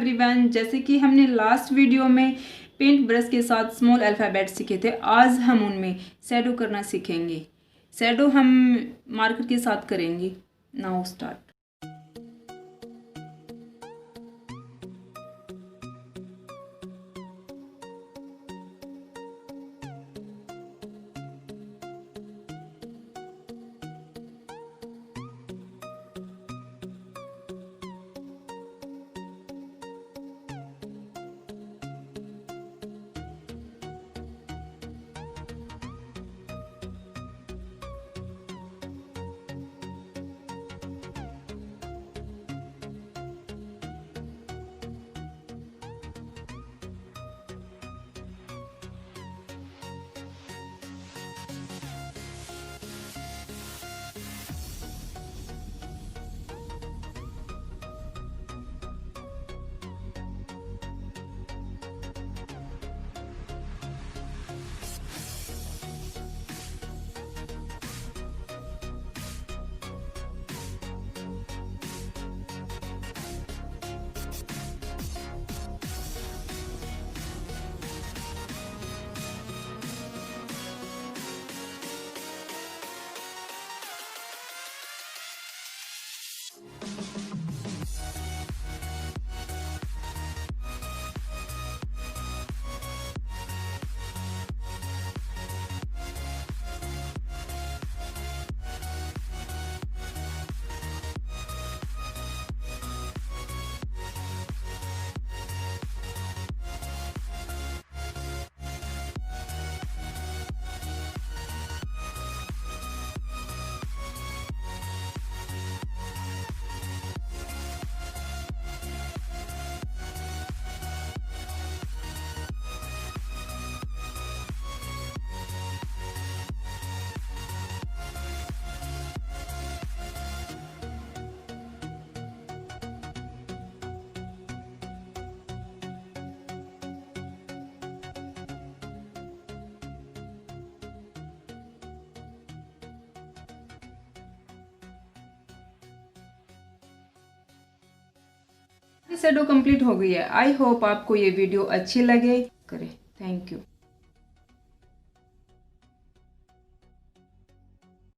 Everyone, जैसे कि हमने लास्ट वीडियो में पेंट ब्रश के साथ स्मॉल अल्फ़ाबेट सीखे थे, आज हम उनमें शैडो करना सीखेंगे। शैडो हम मार्कर के साथ करेंगे। Now start. शैडो कंप्लीट हो गई है। आई होप आपको ये वीडियो अच्छी लगे। करें। Thank you.